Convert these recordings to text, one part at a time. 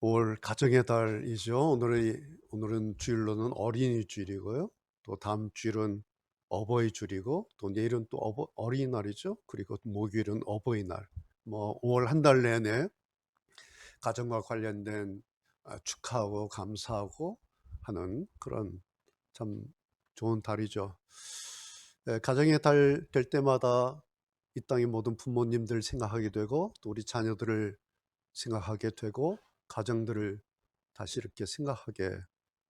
5월 가정의 달이죠. 오늘은 주일로는 어린이 주일이고요. 또 다음 주일은 어버이 주일이고 또 내일은 또 어린이날이죠. 그리고 목요일은 어버이날. 5월 한 달 내내 가정과 관련된 축하하고 감사하고 하는 그런 참 좋은 달이죠. 가정의 달 될 때마다 이 땅의 모든 부모님들 생각하게 되고 또 우리 자녀들을 생각하게 되고 가정들을 다시 이렇게 생각하게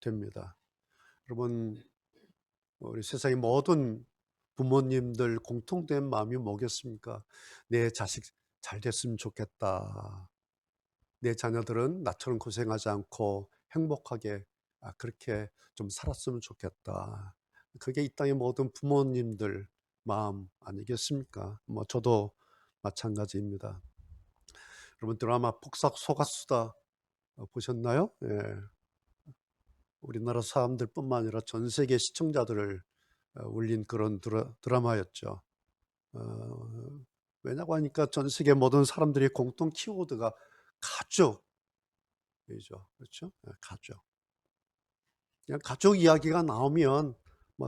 됩니다. 여러분, 우리 세상의 모든 부모님들 공통된 마음이 뭐겠습니까? 내 자식 잘 됐으면 좋겠다. 내 자녀들은 나처럼 고생하지 않고 행복하게 그렇게 좀 살았으면 좋겠다. 그게 이 땅의 모든 부모님들 마음 아니겠습니까? 저도 마찬가지입니다. 여러분 드라마 폭삭 속았수다 보셨나요? 예. 우리나라 사람들뿐만 아니라 전 세계 시청자들을 울린 그런 드라마였죠. 왜냐고 하니까 전 세계 모든 사람들이 공통 키워드가 가족이죠. 그렇죠? 가족. 그냥 가족 이야기가 나오면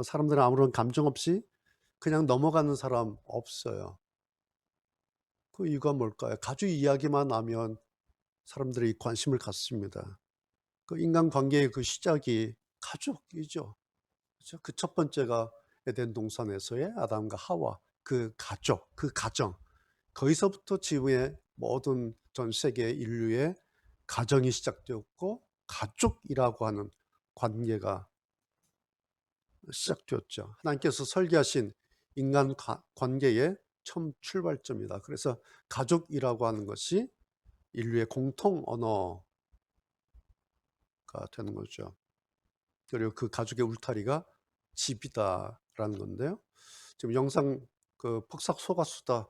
사람들은 아무런 감정 없이 그냥 넘어가는 사람 없어요. 그 이유가 뭘까요? 가족 이야기만 나면 사람들이 관심을 갖습니다. 그 인간관계의 그 시작이 가족이죠. 그렇죠? 그 첫 번째가 에덴 동산에서의 아담과 하와, 그 가족, 그 가정. 거기서부터 지구의 모든 전 세계 인류의 가정이 시작되었고 가족이라고 하는 관계가 시작되었죠. 하나님께서 설계하신 인간 관계의 처음 출발점이다. 그래서 가족이라고 하는 것이 인류의 공통 언어가 되는 거죠. 그리고 그 가족의 울타리가 집이다라는 건데요. 지금 영상 그 폭삭 속았수다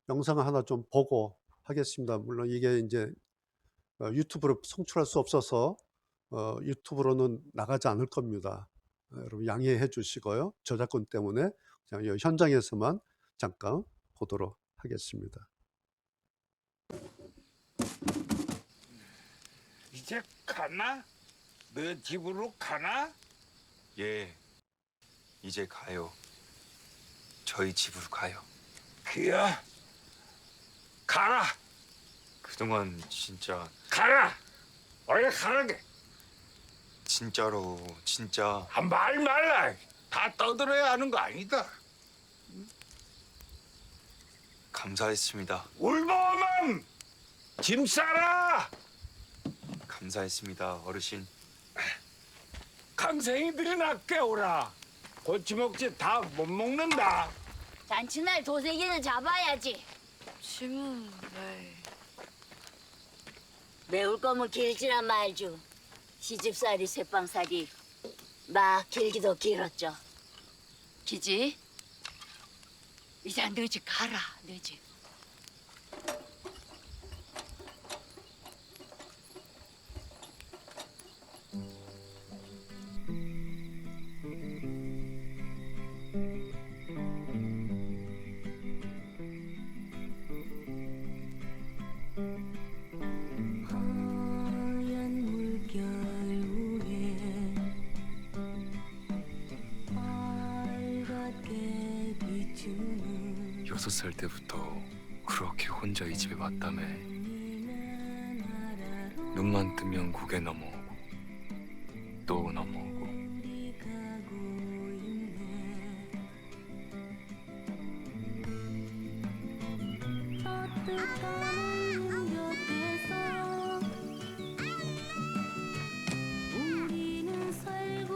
영상을 하나 좀 보고 하겠습니다. 물론 이게 이제 유튜브로 송출할 수 없어서 유튜브로는 나가지 않을 겁니다. 여러분 양해해 주시고요. 저작권 때문에 그냥 현장에서만 잠깐 보도록 하겠습니다. 이제 가나? 너 집으로 가나? 예, 이제 가요. 저희 집으로 가요. 그야 가라 그동안 진짜 가라 원래 가라게 진짜로 진짜 말 말라 다 떠들어야 하는 거 아니다 감사했습니다. 울보만 짐 싸라 감사했습니다, 어르신. 강생이들이나 깨우라 고치먹지 다 못 먹는다 잔치날 도색이는 잡아야지. 짐은 왜? 매울 거면 길지란 말죠. 시집살이 쇠빵살이 막 길기도 길었죠. 기지? 이제 너 집 가라, 너 집. 하얀 물결 위에 빨갛게 비추는 6살 때부터 그렇게 혼자 이 집에 왔다며. 눈만 뜨면 고개 넘어오고 또 넘어오고. 우리 가고 있네 따뜻한 문 곁에서 우리는 살고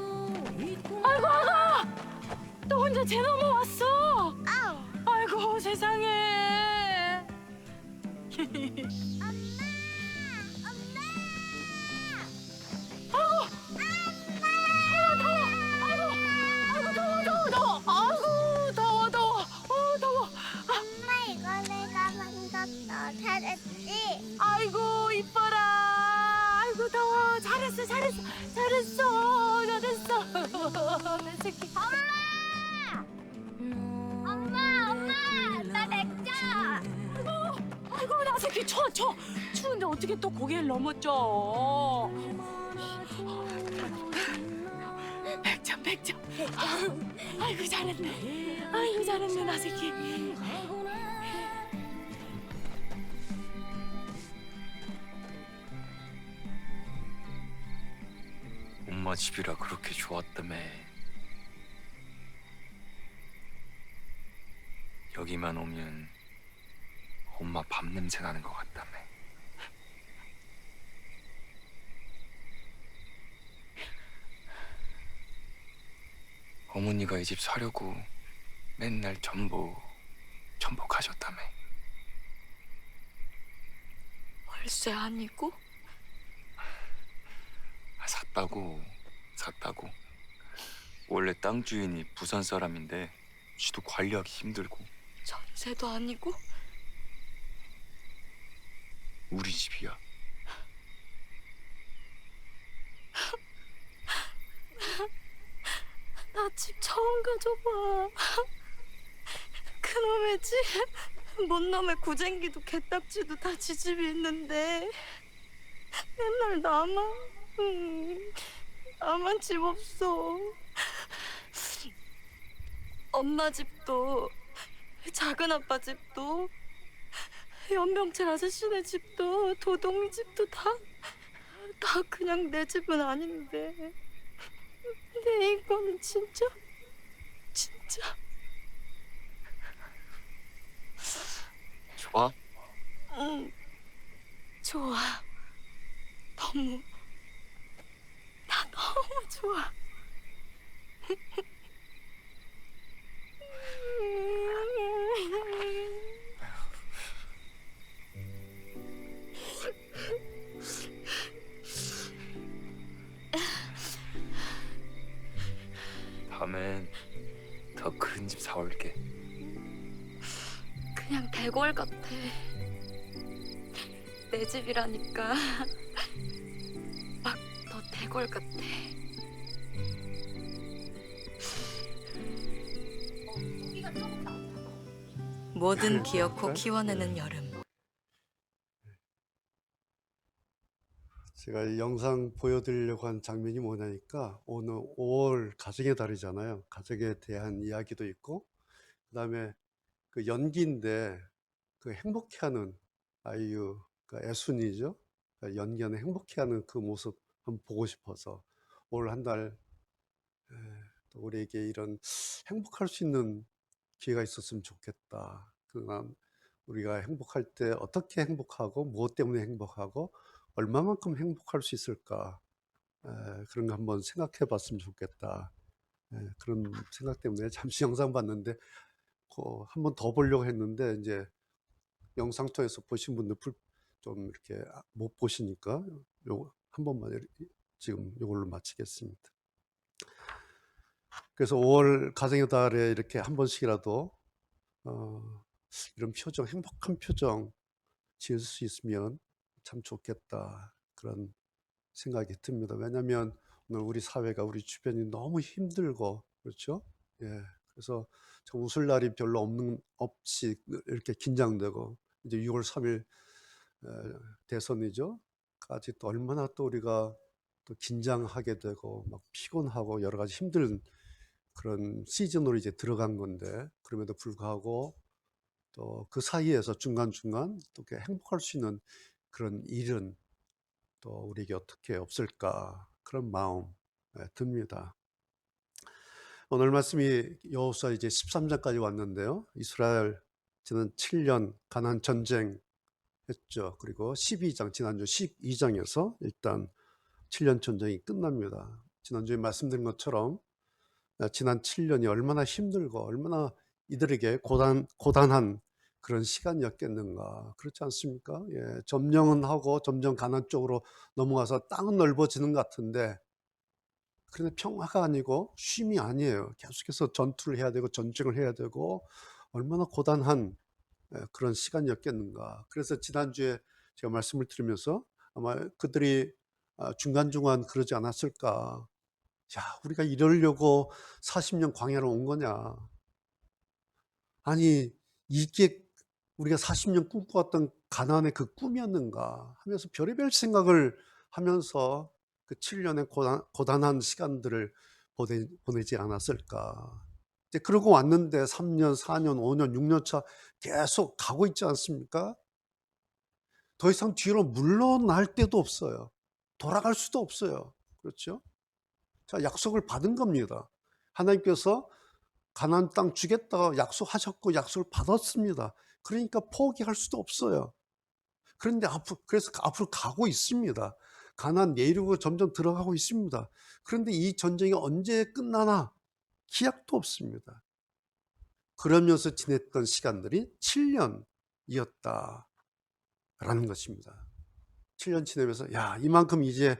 있고 또 혼자 쟤 넘어왔어. 아이고 세상에. 더워. 엄마 이거 내가 만졌어. 잘했지? 아이고 이뻐라. 아이고 더워. 잘했어. 잘했어. 내 새끼. 엄마 나 맥주. 아이고 나 새끼 추운데 했는데 어떻게 또 고개를 넘었죠? 100점 100점. 아이고 잘했네. 아이고 잘했네 나 새끼. 엄마 집이라 그렇게 좋았다며. 여기만 오면 엄마 밥 냄새 나는 것 같다며. 어머니가 이 집 사려고 맨날 전복하셨다며. 월세 아니고? 샀다고. 원래 땅 주인이 부산 사람인데 쥐도 관리하기 힘들고. 전세도 아니고? 우리 집이야. 나 집 처음 가져봐. 그놈의 집, 뭔 놈의 구쟁기도 개딱지도 다 지집이 있는데 맨날 나만 집 없어. 엄마 집도 작은 아빠 집도 연병철 아저씨네 집도 도동이 집도 다 그냥 내 집은 아닌데 내 이거는 진짜 좋아? 응 좋아. 나 너무 좋아. 다음엔 더 큰 집 사올게. 그냥 대궐 같아. 내 집이라니까 막 더 대궐 같아. 뭐든 기어코 키워내는 여름. 제가 이 영상 보여드리려고 한 장면이 뭐냐니까 오늘 5월 가정의 달이잖아요. 가정에 대한 이야기도 있고 그다음에 그 연기인데 그 행복해하는 아이유, 그 애순이죠. 그러니까 연기하는 행복해하는 그 모습 한번 보고 싶어서 올 한 달 또 우리에게 이런 행복할 수 있는 기회가 있었으면 좋겠다. 그다음 우리가 행복할 때 어떻게 행복하고 무엇 때문에 행복하고 얼마만큼 행복할 수 있을까 그런 거 한번 생각해 봤으면 좋겠다. 그런 생각 때문에 잠시 영상 봤는데 한번 더 보려고 했는데 이제 영상 통해서 보신 분들 좀 이렇게 못 보시니까 요거 한 번만 지금 요걸로 마치겠습니다. 그래서 5월 가정의 달에 이렇게 한 번씩이라도 이런 표정, 행복한 표정 지을 수 있으면 참 좋겠다. 그런 생각이 듭니다. 왜냐하면 오늘 우리 사회가 우리 주변이 너무 힘들고 그렇죠? 예. 그래서 참 웃을 날이 별로 없이 이렇게 긴장되고 이제 6월 3일 대선이죠. 까지 또 얼마나 또 우리가 또 긴장하게 되고 막 피곤하고 여러 가지 힘든 그런 시즌으로 이제 들어간 건데 그럼에도 불구하고 또 그 사이에서 중간중간 또 이렇게 행복할 수 있는 그런 일은 또 우리에게 어떻게 없을까 그런 마음 듭니다. 오늘 말씀이 여호수아 이제 13장까지 왔는데요. 이스라엘 지난 7년 가나안 전쟁 했죠. 그리고 12장 지난주 12장에서 일단 7년 전쟁이 끝납니다. 지난주에 말씀드린 것처럼 지난 7년이 얼마나 힘들고 얼마나 이들에게 고단한 그런 시간이었겠는가. 그렇지 않습니까? 예, 점령은 하고 점점 가나안 쪽으로 넘어가서 땅은 넓어지는 것 같은데 그런데 평화가 아니고 쉼이 아니에요. 계속해서 전투를 해야 되고 전쟁을 해야 되고 얼마나 고단한 그런 시간이었겠는가. 그래서 지난주에 제가 말씀을 드리면서 아마 그들이 중간중간 그러지 않았을까. 야, 우리가 이러려고 40년 광야로 온 거냐. 아니, 이게 우리가 40년 꿈꿔왔던 가나안의 그 꿈이었는가 하면서 별의별 생각을 하면서 그 7년의 고단한 시간들을 보내지 않았을까. 이제 그러고 왔는데 3년, 4년, 5년, 6년 차 계속 가고 있지 않습니까? 더 이상 뒤로 물러날 데도 없어요. 돌아갈 수도 없어요. 그렇죠? 자, 약속을 받은 겁니다. 하나님께서 가나안 땅 주겠다고 약속하셨고 약속을 받았습니다. 그러니까 포기할 수도 없어요. 그런데 그래서 앞으로 가고 있습니다. 가나안 내륙으로 점점 들어가고 있습니다. 그런데 이 전쟁이 언제 끝나나 기약도 없습니다. 그러면서 지냈던 시간들이 7년이었다라는 것입니다. 7년 지내면서 야, 이만큼 이제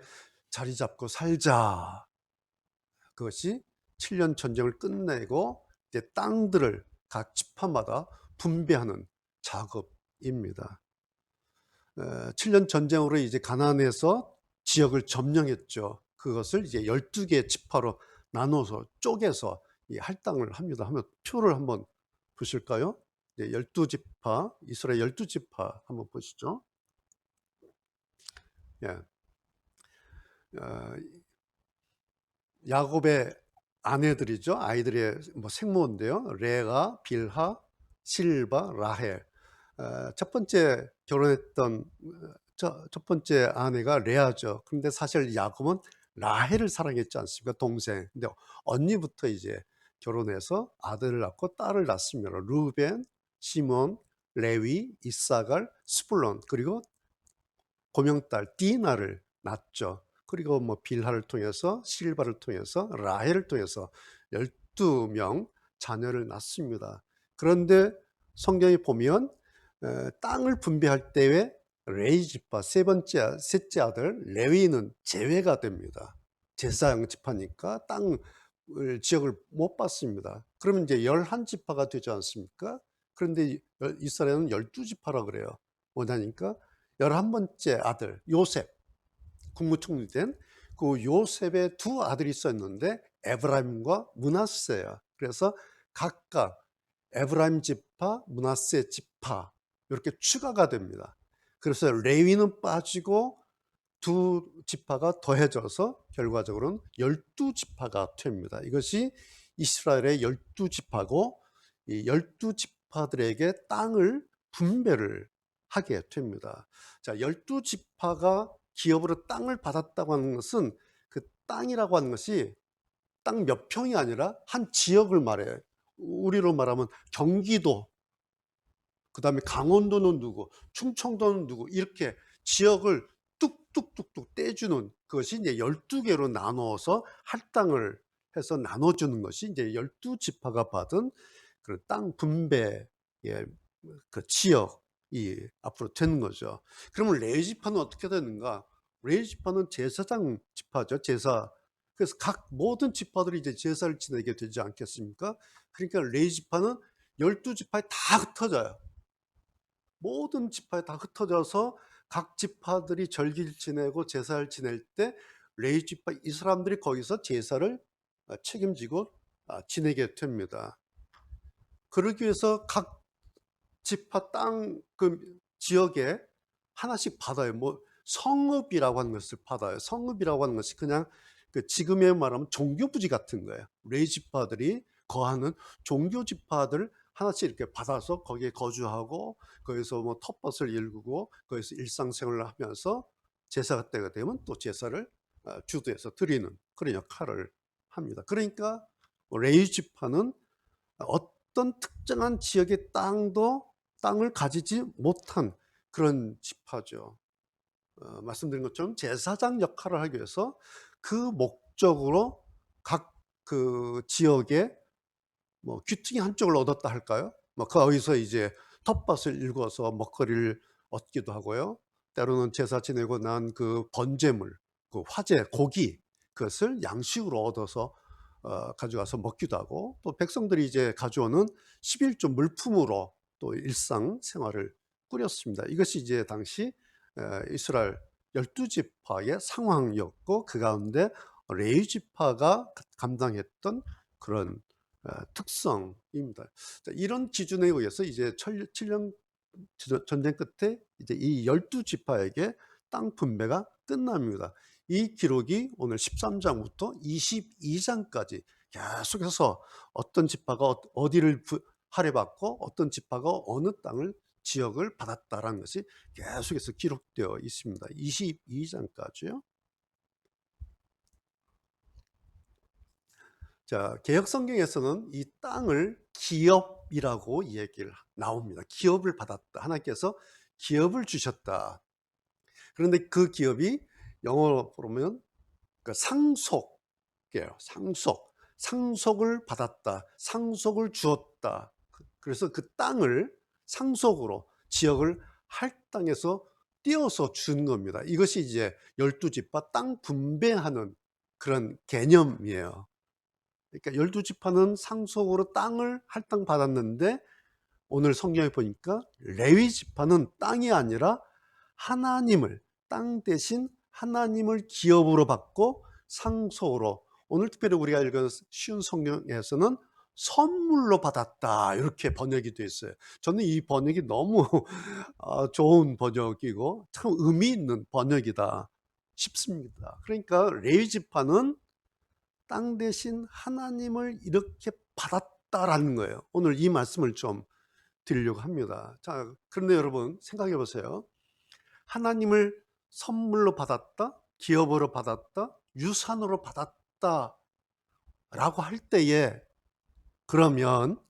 자리 잡고 살자. 그것이 7년 전쟁을 끝내고 이제 땅들을 각 지파마다 분배하는 작업입니다. 7년 전쟁으로 이제 가나안에서 지역을 점령했죠. 그것을 이제 12개 지파로 나눠서 쪼개서 이 할당을 합니다. 하면 표를 한번 보실까요? 12지파, 이스라엘 12지파 한번 보시죠. 예. 야곱의 아내들이죠. 아이들의 뭐 생모인데요. 레아, 빌하, 실바, 라헬. 첫 번째 결혼했던 첫 번째 아내가 레아죠. 그런데 사실 야곱은 라헬을 사랑했지 않습니까? 동생. 근데 언니부터 이제 결혼해서 아들을 낳고 딸을 낳습니다. 루벤, 시몬, 레위, 이사갈, 스불론, 그리고 고명딸 디나를 낳죠. 그리고 뭐 빌하를 통해서 실바를 통해서 라헬을 통해서 12명 자녀를 낳습니다. 그런데 성경에 보면 땅을 분배할 때에 레위 지파 셋째 아들 레위는 제외가 됩니다. 제사장 지파니까 땅을 지역을 못 받습니다. 그러면 이제 11지파가 되지 않습니까? 그런데 이스라엘은 12지파라 그래요. 뭐냐니까 11번째 아들 요셉, 국무총리 된 그 요셉의 두 아들이 있었는데 에브라임과 므낫세야. 그래서 각각 에브라임 지파, 므낫세 지파 이렇게 추가가 됩니다. 그래서 레위는 빠지고 두 지파가 더해져서 결과적으로는 12지파가 됩니다. 이것이 이스라엘의 12지파고 이 12지파들에게 땅을 분배를 하게 됩니다. 자, 12지파가 기업으로 땅을 받았다고 하는 것은 그 땅이라고 하는 것이 땅 몇 평이 아니라 한 지역을 말해요. 우리로 말하면 경기도, 그 다음에 강원도는 누구, 충청도는 누구, 이렇게 지역을 뚝뚝뚝뚝 떼주는 그것이 이제 12개로 나누어서 할당을 해서 나눠주는 것이 이제 12지파가 받은 그 땅 분배의 그 지역이 앞으로 되는 거죠. 그러면 레위 지파는 어떻게 되는가? 레위 지파는 제사장 지파죠. 제사. 그래서 각 모든 지파들이 이제 제사를 지내게 되지 않겠습니까? 그러니까 레위 지파는 12지파에 다 흩어져요. 모든 지파에 다 흩어져서 각 지파들이 절기를 지내고 제사를 지낼 때 레위 지파 이 사람들이 거기서 제사를 책임지고 지내게 됩니다. 그러기 위해서 각 지파 땅 그 지역에 하나씩 받아요. 뭐 성읍이라고 하는 것을 받아요. 성읍이라고 하는 것이 그냥 그 지금의 말하면 종교부지 같은 거예요. 레위 지파들이 거하는 종교 지파들 하나씩 이렇게 받아서 거기에 거주하고 거기서 뭐 텃밭을 일구고 거기서 일상생활을 하면서 제사가 때가 되면 또 제사를 주도해서 드리는 그런 역할을 합니다. 그러니까 레위 지파는 어떤 특정한 지역의 땅을 가지지 못한 그런 지파죠. 말씀드린 것처럼 제사장 역할을 하기 위해서 그 목적으로 각 그 지역에 뭐 귀퉁이 한쪽을 얻었다 할까요? 뭐 거기서 이제 텃밭을 일궈서 먹거리를 얻기도 하고요. 때로는 제사 지내고 난 그 번제물, 그 화제, 고기 그것을 양식으로 얻어서 가져가서 먹기도 하고 또 백성들이 이제 가져오는 11조 물품으로 또 일상 생활을 꾸렸습니다. 이것이 이제 당시 이스라엘 12지파의 상황이었고 그 가운데 레위 지파가 감당했던 그런 특성입니다. 자, 이런 기준에 의해서 이제 7년 전쟁 끝에 이제 이 12지파에게 땅 분배가 끝납니다. 이 기록이 오늘 13장부터 22장까지 계속해서 어떤 지파가 어디를 할애받고 어떤 지파가 어느 땅을 지역을 받았다라는 것이 계속해서 기록되어 있습니다. 22장까지요. 자, 개역 성경에서는 이 땅을 기업이라고 얘기를 나옵니다. 기업을 받았다. 하나님께서 기업을 주셨다. 그런데 그 기업이 영어로 보면 상속이에요. 상속을 받았다. 상속을 주었다. 그래서 그 땅을 상속으로 지역을 할당해서 띄어서 준 겁니다. 이것이 이제 12지파 땅 분배하는 그런 개념이에요. 그러니까 12지파는 상속으로 땅을 할당받았는데 오늘 성경에 보니까 레위 지파는 땅이 아니라 하나님을, 땅 대신 하나님을 기업으로 받고 상속으로, 오늘 특별히 우리가 읽은 쉬운 성경에서는 선물로 받았다, 이렇게 번역이 되어 있어요. 저는 이 번역이 너무 좋은 번역이고 참 의미 있는 번역이다 싶습니다. 그러니까 레위 지파는 땅 대신 하나님을 이렇게 받았다라는 거예요. 오늘 이 말씀을 좀 드리려고 합니다. 자, 그런데 여러분 생각해 보세요. 하나님을 선물로 받았다, 기업으로 받았다, 유산으로 받았다 라고 할 때에 그러면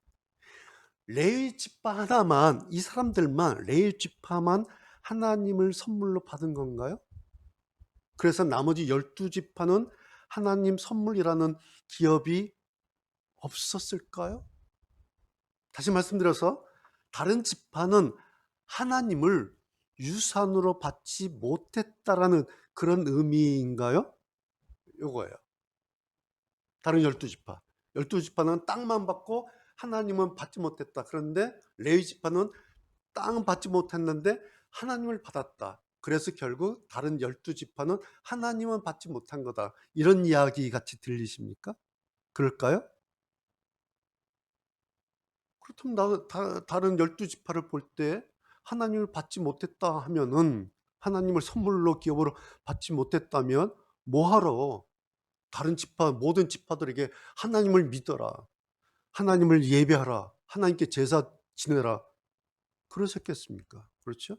레위 지파 하나만, 이 사람들만, 레위 지파만 하나님을 선물로 받은 건가요? 그래서 나머지 12지파는 하나님 선물이라는 기업이 없었을까요? 다시 말씀드려서 다른 지파는 하나님을 유산으로 받지 못했다라는 그런 의미인가요? 요거예요. 다른 12지파. 12지파는 땅만 받고 하나님은 받지 못했다. 그런데 레위 지파는 땅 받지 못했는데 하나님을 받았다. 그래서 결국 다른 12지파는 하나님은 받지 못한 거다. 이런 이야기 같이 들리십니까? 그럴까요? 그렇다면 다른 12지파를 볼 때 하나님을 받지 못했다 하면은, 하나님을 선물로 기업으로 받지 못했다면 뭐하러 다른 지파, 모든 지파들에게 하나님을 믿어라, 하나님을 예배하라, 하나님께 제사 지내라 그러셨겠습니까? 그렇죠?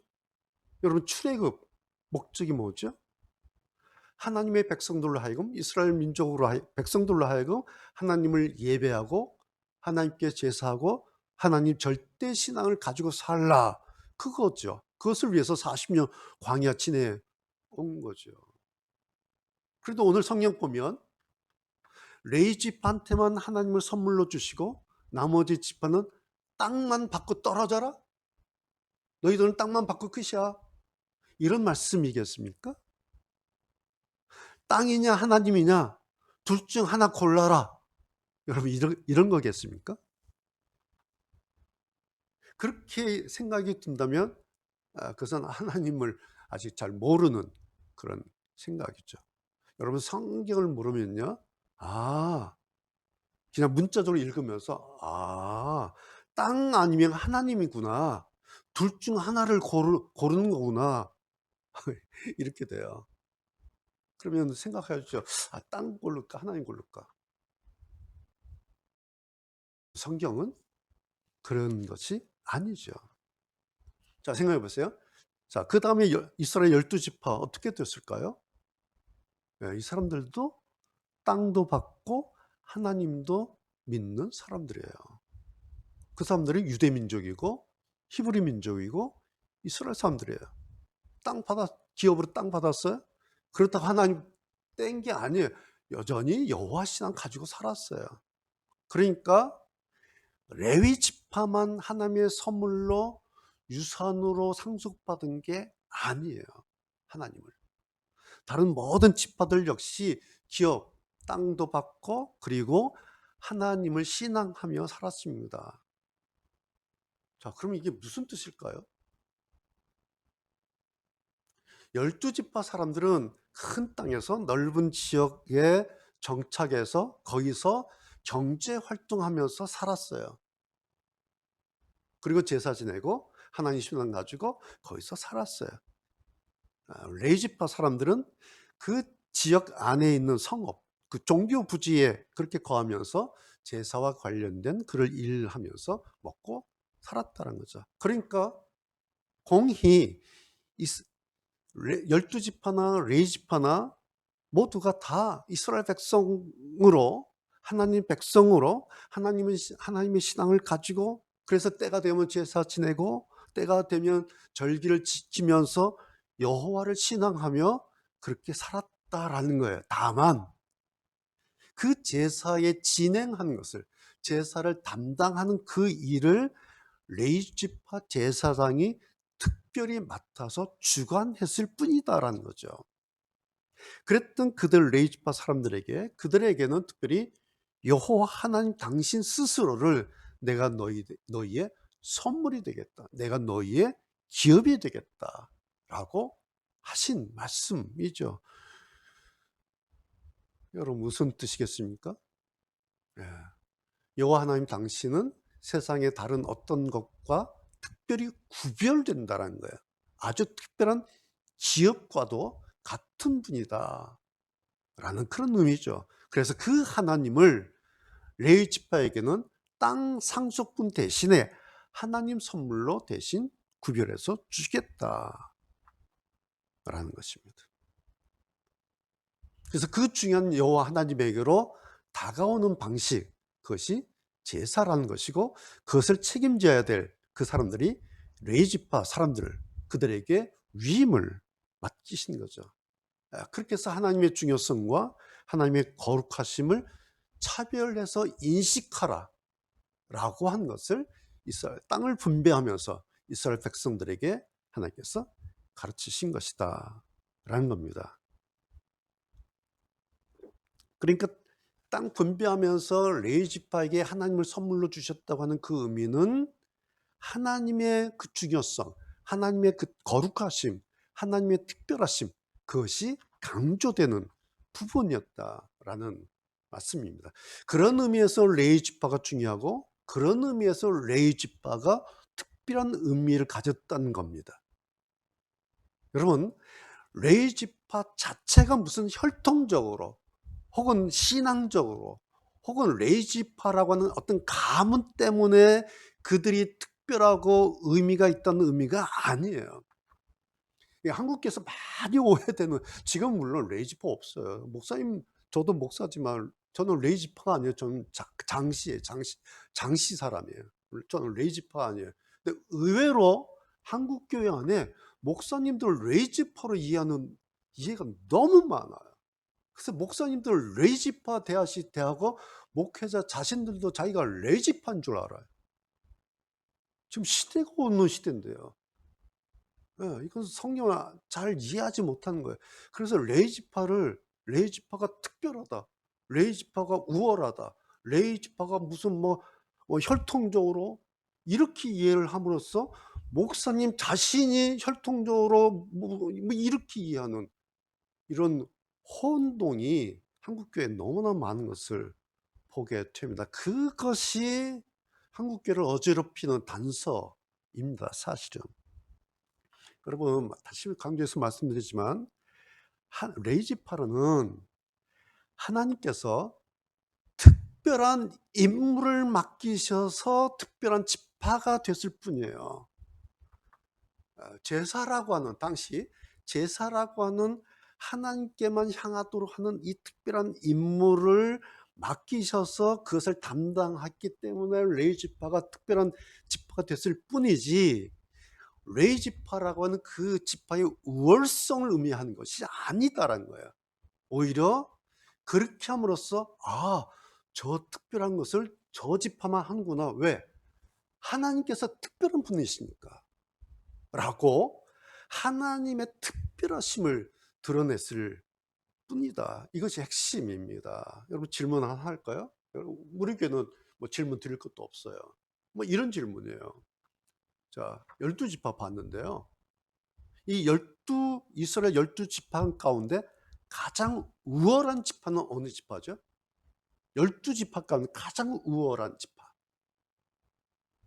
여러분, 출애굽 목적이 뭐죠? 하나님의 백성들로 하여금, 이스라엘 민족으로 백성들로 하여금 하나님을 예배하고 하나님께 제사하고 하나님 절대 신앙을 가지고 살라, 그거죠. 그것을 위해서 40년 광야 지내온 거죠. 그래도 오늘 성경 보면 레위 지파한테만 하나님을 선물로 주시고 나머지 지파는 땅만 받고 떨어져라, 너희들은 땅만 받고 끝이야, 이런 말씀이겠습니까? 땅이냐 하나님이냐 둘 중 하나 골라라, 여러분, 이런 거겠습니까? 그렇게 생각이 든다면 그것은 하나님을 아직 잘 모르는 그런 생각이죠. 여러분, 성경을 모르면요, 그냥 문자적으로 읽으면서 땅 아니면 하나님이구나, 둘 중 하나를 고르는 거구나 이렇게 돼요. 그러면 생각하죠. 땅 고를까 하나님 고를까? 성경은 그런 것이 아니죠. 자, 생각해 보세요. 자, 그 다음에 이스라엘 12지파 어떻게 됐을까요? 이 사람들도 땅도 받고 하나님도 믿는 사람들이에요. 그 사람들이 유대 민족이고 히브리 민족이고 이스라엘 사람들이에요. 기업으로 땅 받았어요? 그렇다고 하나님 뗀 게 아니에요. 여전히 여호와 신앙 가지고 살았어요. 그러니까 레위 지파만 하나님의 선물로 유산으로 상속받은 게 아니에요. 하나님을. 다른 모든 지파들 역시 기업, 땅도 받고 그리고 하나님을 신앙하며 살았습니다. 자, 그럼 이게 무슨 뜻일까요? 12지파 사람들은 큰 땅에서 넓은 지역에 정착해서 거기서 경제 활동하면서 살았어요. 그리고 제사 지내고 하나님 신앙 가지고 거기서 살았어요. 레위지파 사람들은 그 지역 안에 있는 성읍, 그 종교 부지에 그렇게 거하면서 제사와 관련된 그를 일하면서 먹고 살았다는 거죠. 그러니까 공히 12지파나 레위지파나 모두가 다 이스라엘 백성으로, 하나님 백성으로 하나님의 신앙을 가지고, 그래서 때가 되면 제사 지내고 때가 되면 절기를 지키면서 여호와를 신앙하며 그렇게 살았다라는 거예요. 다만 그 제사에 진행하는 것을, 제사를 담당하는 그 일을 레위지파 제사장이 특별히 맡아서 주관했을 뿐이다라는 거죠. 그랬던 그들 레위지파 사람들에게, 그들에게는 특별히 여호와 하나님 당신 스스로를 내가 너희의 선물이 되겠다, 내가 너희의 기업이 되겠다라고 하신 말씀이죠. 여러분 무슨 뜻이겠습니까? 여호와 하나님 당신은 세상의 다른 어떤 것과 특별히 구별된다는 거예요. 아주 특별한 기업과도 같은 분이다 라는 그런 의미죠. 그래서 그 하나님을 레위지파에게는 땅 상속분 대신에 하나님 선물로 대신 구별해서 주겠다 라는 것입니다. 그래서 그 중요한 여호와 하나님에게로 다가오는 방식, 그것이 제사라는 것이고, 그것을 책임져야 될 그 사람들이 레위지파 사람들, 그들에게 위임을 맡기신 거죠. 그렇게 해서 하나님의 중요성과 하나님의 거룩하심을 차별해서 인식하라 라고 한 것을 이스라엘 땅을 분배하면서 이스라엘 백성들에게 하나님께서 가르치신 것이다 라는 겁니다. 그러니까 땅 분배하면서 레위지파에게 하나님을 선물로 주셨다고 하는 그 의미는 하나님의 그 중요성, 하나님의 그 거룩하심, 하나님의 특별하심, 그것이 강조되는 부분이었다라는 말씀입니다. 그런 의미에서 레위지파가 중요하고, 그런 의미에서 레위지파가 특별한 의미를 가졌다는 겁니다. 여러분, 레위지파 자체가 무슨 혈통적으로 혹은 신앙적으로 혹은 레위지파라고 하는 어떤 가문 때문에 그들이 특별하고 의미가 있다는 의미가 아니에요. 한국에서 많이 오해되는, 지금 물론 레위지파 없어요. 목사님, 저도 목사지만 저는 레위지파가 아니에요. 저는 장시예요. 장시 사람이에요. 저는 레위지파 아니에요. 근데 의외로 한국 교회 안에 목사님들 레위지파로 이해하는 이해가 너무 많아요. 그래서 목사님들 레위지파 대하고 목회자 자신들도 자기가 레위지파인 줄 알아요. 지금 시대가 어느 시대인데요. 이건 성경을 잘 이해하지 못하는 거예요. 그래서 레위지파가 특별하다, 레위지파가 우월하다, 레위지파가 무슨 혈통적으로 이렇게 이해를 함으로써 목사님 자신이 혈통적으로 이렇게 이해하는 이런 혼동이 한국교회에 너무나 많은 것을 보게 됩니다. 그것이 한국교회를 어지럽히는 단서입니다, 사실은. 여러분, 다시 강조해서 말씀드리지만 레위지파로는 하나님께서 특별한 임무를 맡기셔서 특별한 지파가 됐을 뿐이에요. 제사라고 하는, 당시 제사라고 하는 하나님께만 향하도록 하는 이 특별한 임무를 맡기셔서 그것을 담당했기 때문에 레위지파가 특별한 지파가 됐을 뿐이지, 레위지파라고 하는 그 지파의 우월성을 의미하는 것이 아니다라는 거예요. 오히려 그렇게 함으로써 저 특별한 것을 저 지파만 하는구나. 왜? 하나님께서 특별한 분이시니까 라고 하나님의 특별하심을 드러냈을 뿐이다. 이것이 핵심입니다. 여러분, 질문 하나 할까요? 우리 교회는 질문 드릴 것도 없어요. 이런 질문이에요. 자, 12지파 봤는데요. 이 이스라엘 12지파 가운데 가장 우월한 지파는 어느 지파죠? 12지파 가운데 가장 우월한 지파.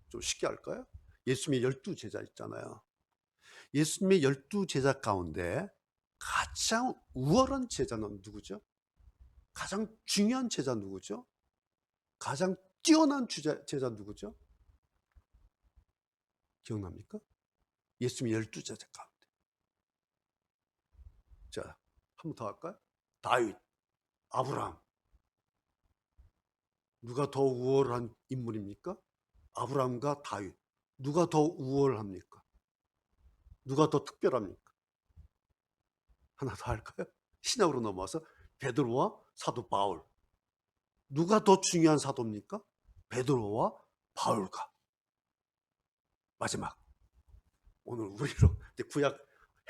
좀 쉽게 할까요? 예수님의 12제자 있잖아요. 예수님의 12제자 가운데 가장 우월한 제자는 누구죠? 가장 중요한 제자 누구죠? 가장 뛰어난 제자 누구죠? 기억납니까? 예수님의 12제자 가운데. 자, 한 번 더 할까요? 다윗, 아브라함. 누가 더 우월한 인물입니까? 아브라함과 다윗. 누가 더 우월합니까? 누가 더 특별합니까? 하나 더 할까요? 신약으로 넘어와서 베드로와 사도 바울. 누가 더 중요한 사도입니까? 베드로와 바울과. 마지막. 오늘 우리로 이제 구약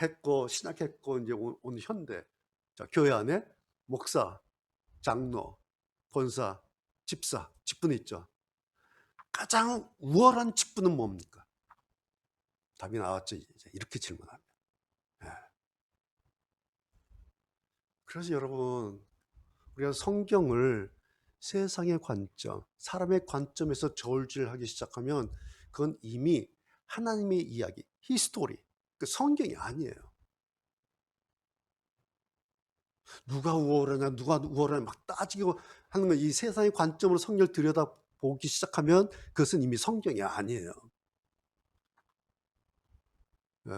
했고 신약 했고 이제 오늘 현대. 자, 교회 안에 목사, 장로, 권사, 집사, 직분 있죠. 가장 우월한 직분은 뭡니까? 답이 나왔죠. 이제 이렇게 질문합니다. 예. 그래서 여러분, 우리가 성경을 세상의 관점, 사람의 관점에서 저울질하기 시작하면 그건 이미 하나님의 이야기, 히스토리, 그 성경이 아니에요. 누가 우월하냐, 누가 우월하냐 막 따지고 하는 건 이 세상의 관점으로 성경을 들여다보기 시작하면 그것은 이미 성경이 아니에요.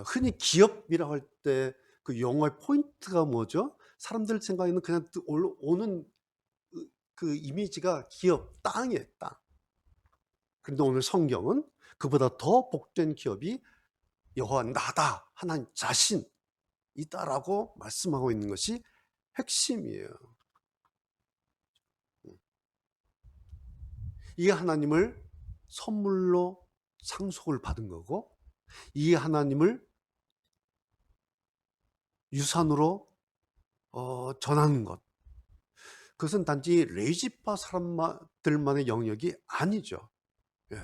흔히 기업이라고 할 때 그 영어의 포인트가 뭐죠? 사람들 생각에는 그냥 오는 그 이미지가 기업, 땅이에요, 땅. 그런데 오늘 성경은 그보다 더 복된 기업이 여호와 나다, 하나님 자신이다라고 말씀하고 있는 것이 핵심이에요. 이게 하나님을 선물로 상속을 받은 거고, 이 하나님을 유산으로 전하는 것, 그것은 단지 레이지파 사람들만의 영역이 아니죠. 예.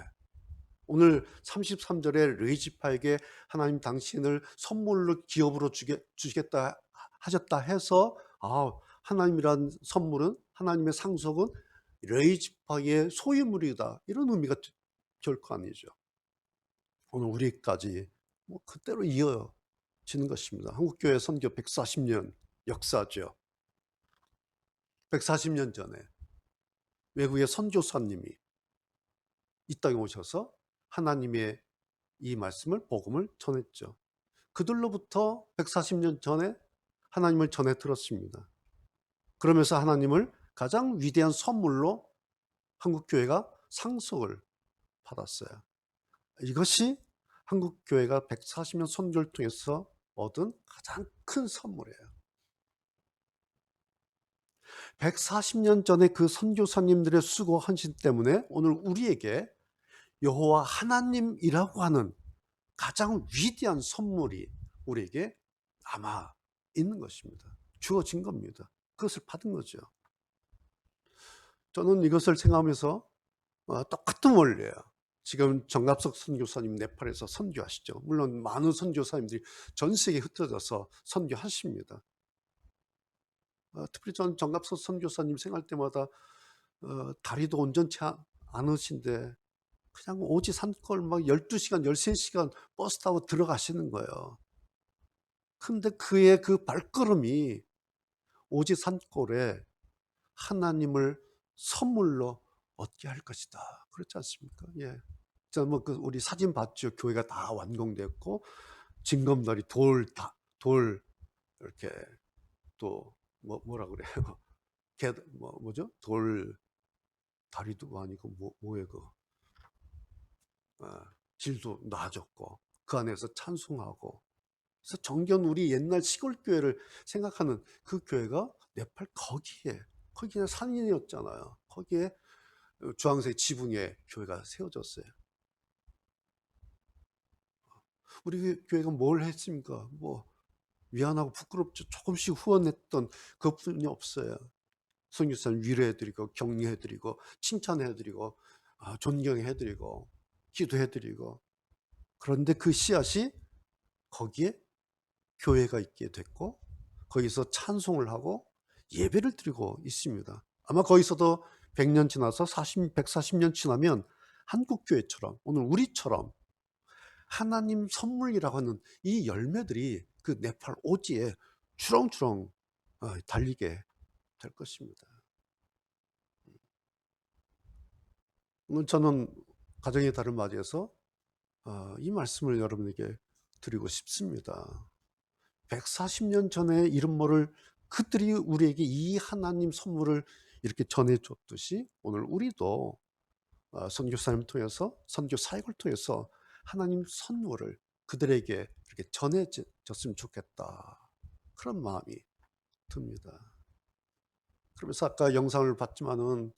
오늘 33절에 레이지파에게 하나님 당신을 선물로 기업으로 주겠다 하셨다 해서 하나님이란 선물은, 하나님의 상속은 레이지파의 소유물이다, 이런 의미가 결코 아니죠. 오늘 우리까지 그대로 이어지는 것입니다. 한국교회 선교 140년 역사죠. 140년 전에 외국의 선교사님이 이 땅에 오셔서 하나님의 이 말씀을, 복음을 전했죠. 그들로부터 140년 전에 하나님을 전해 들었습니다. 그러면서 하나님을 가장 위대한 선물로 한국교회가 상속을 받았어요. 이것이 한국교회가 140년 선교를 통해서 얻은 가장 큰 선물이에요. 140년 전에 그 선교사님들의 수고 헌신 때문에 오늘 우리에게 여호와 하나님이라고 하는 가장 위대한 선물이 우리에게 남아 있는 것입니다. 주어진 겁니다. 그것을 받은 거죠. 저는 이것을 생각하면서 똑같은 원리예요. 지금 정갑석 선교사님 네팔에서 선교하시죠. 물론 많은 선교사님들이 전 세계에 흩어져서 선교하십니다. 특별히 전 정갑석 선교사님 생활 때마다 다리도 온전치 않으신데 그냥 오지 산골 막 12시간, 13시간 버스 타고 들어가시는 거예요. 근데 그의 그 발걸음이 오지 산골에 하나님을 선물로 얻게 할 것이다. 그렇지 않습니까? 예. 저 우리 사진 봤죠? 교회가 다 완공됐고, 징검다리 돌 이렇게 또 뭐라 그래요? 뭐죠? 돌 다리도 아니고 뭐예요? 질도 놔줬고 그 안에서 찬송하고. 그래서 정겨운 우리 옛날 시골 교회를 생각하는 그 교회가 네팔 거기에 그냥 산인이었잖아요. 거기에 주황색 지붕에 교회가 세워졌어요. 우리 교회가 뭘 했습니까? 미안하고 부끄럽죠. 조금씩 후원했던 그뿐이 없어요. 선교사님 위로해드리고 격려해드리고 칭찬해드리고 존경해드리고 기도해드리고. 그런데 그 씨앗이 거기에 교회가 있게 됐고 거기서 찬송을 하고 예배를 드리고 있습니다. 아마 거기서도 100년 지나서 140년 지나면 한국교회처럼 오늘 우리처럼 하나님 선물이라고 하는 이 열매들이 그 네팔 오지에 주렁주렁 달리게 될 것입니다. 오늘 저는 가정의 달을 맞이해서 이 말씀을 여러분에게 드리고 싶습니다. 140년 전에 이름 모를 그들이 우리에게 이 하나님 선물을 이렇게 전해줬듯이 오늘 우리도 선교사님을 통해서 선교 사역을 통해서 하나님 선물을 그들에게 이렇게 전해졌으면 좋겠다, 그런 마음이 듭니다. 그러면서 아까 영상을 봤지만은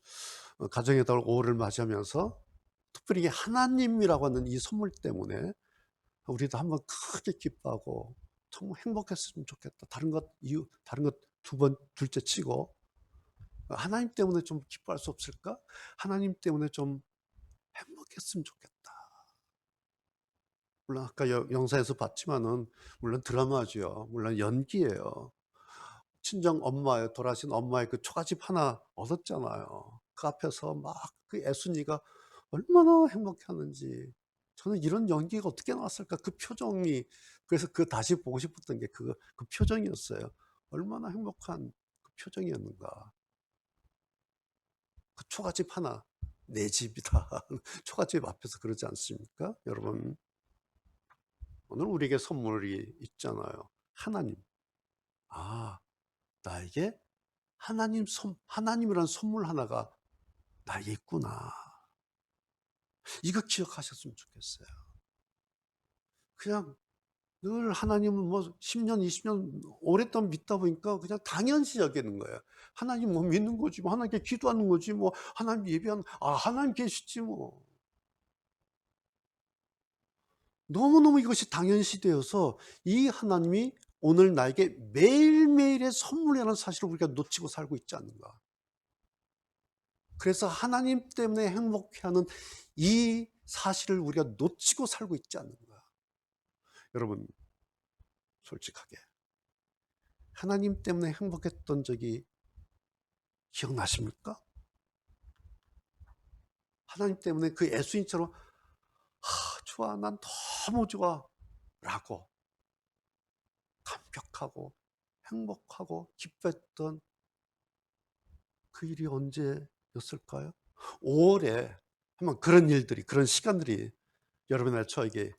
가정의 달 5월을 맞이하면서 특별히 하나님이라고 하는 이 선물 때문에 우리도 한번 크게 기뻐하고 정말 행복했으면 좋겠다. 다른 것 둘째 치고 하나님 때문에 좀 기뻐할 수 없을까? 하나님 때문에 좀 행복했으면 좋겠다. 물론 아까 영상에서 봤지만은 물론 드라마죠. 물론 연기예요. 친정 엄마의 돌아가신 엄마의 그 초가집 하나 얻었잖아요. 그 앞에서 막 그 애순이가 얼마나 행복해하는지. 저는 이런 연기가 어떻게 나왔을까? 그 표정이, 그래서 그 다시 보고 싶었던 게 그 표정이었어요. 얼마나 행복한 그 표정이었는가. 그 초가집 하나, 내 집이다. 초가집 앞에서 그러지 않습니까? 여러분, 오늘 우리에게 선물이 있잖아요. 하나님. 나에게 하나님이라는 선물 하나가 나에게 있구나. 이거 기억하셨으면 좋겠어요. 그냥 늘 하나님은 뭐 10년, 20년 오랫동안 믿다 보니까 그냥 당연시 여기는 거예요. 하나님 뭐 믿는 거지, 뭐 하나님께 기도하는 거지, 뭐 하나님 예배하는, 하나님 계시지 뭐. 너무너무 이것이 당연시 되어서 이 하나님이 오늘 나에게 매일매일의 선물이라는 사실을 우리가 놓치고 살고 있지 않는가. 그래서 하나님 때문에 행복해하는 이 사실을 우리가 놓치고 살고 있지 않는가. 여러분, 솔직하게 하나님 때문에 행복했던 적이 기억나십니까? 하나님 때문에 그 예수님처럼 좋아, 난 너무 좋아 라고 감격하고 행복하고 기뻐했던 그 일이 언제였을까요? 5월에 한번 그런 일들이, 그런 시간들이 여러분의 저에게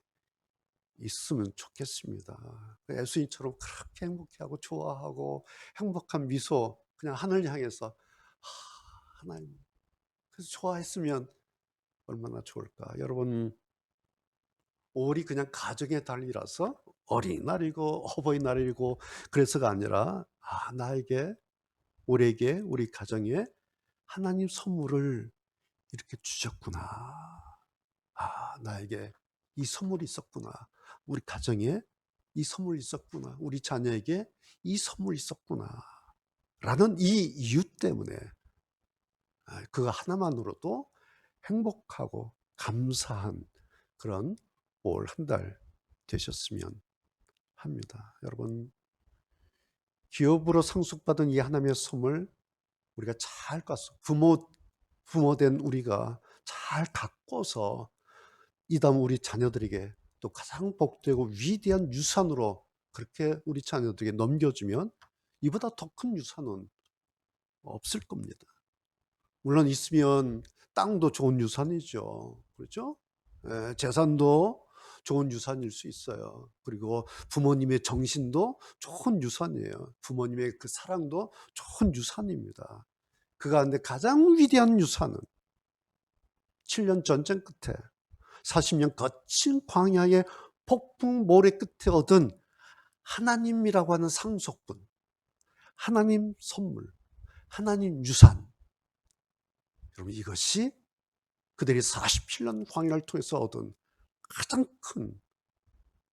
있으면 좋겠습니다. 예수님처럼 그렇게 행복해하고 좋아하고 행복한 미소, 그냥 하늘 향해서 하나님, 그래서 좋아했으면 얼마나 좋을까. 여러분, 5월이 그냥 가정의 달이라서 어린이날이고 어버이날이고 그래서가 아니라 나에게, 우리에게, 우리 가정에 하나님 선물을 이렇게 주셨구나. 나에게 이 선물이 있었구나. 우리 가정에 이 선물이 있었구나. 우리 자녀에게 이 선물이 있었구나. 라는 이 이유 때문에 그거 하나만으로도 행복하고 감사한 그런 올 한 달 되셨으면 합니다. 여러분, 기업으로 상속받은 이 하나님의 선물 우리가 잘 부모된 우리가 잘 가꿔서 이 다음 우리 자녀들에게 또 가장 복되고 위대한 유산으로 그렇게 우리 자녀들에게 넘겨주면 이보다 더 큰 유산은 없을 겁니다. 물론 있으면 땅도 좋은 유산이죠. 그렇죠? 재산도 좋은 유산일 수 있어요. 그리고 부모님의 정신도 좋은 유산이에요. 부모님의 그 사랑도 좋은 유산입니다. 그 가운데 가장 위대한 유산은 7년 전쟁 끝에 40년 거친 광야의 폭풍 모래 끝에 얻은 하나님이라고 하는 상속분, 하나님 선물, 하나님 유산. 여러분, 이것이 그들이 47년 광야를 통해서 얻은 가장 큰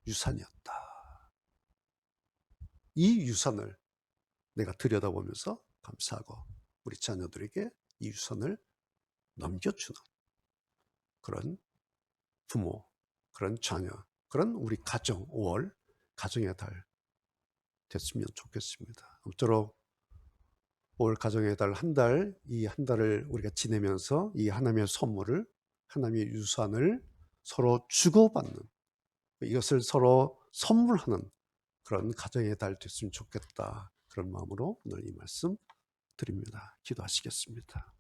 유산이었다. 이 유산을 내가 들여다보면서 감사하고 우리 자녀들에게 이 유산을 넘겨주는 그런 부모, 그런 자녀, 그런 우리 가정, 5월 가정의 달 됐으면 좋겠습니다. 아무쪼록 5월 가정의 달 한 달, 이 한 달을 우리가 지내면서 이 하나님의 선물을, 하나님의 유산을 서로 주고받는 이것을 서로 선물하는 그런 가정의 달 됐으면 좋겠다. 그런 마음으로 오늘 이 말씀 드립니다. 기도하시겠습니다.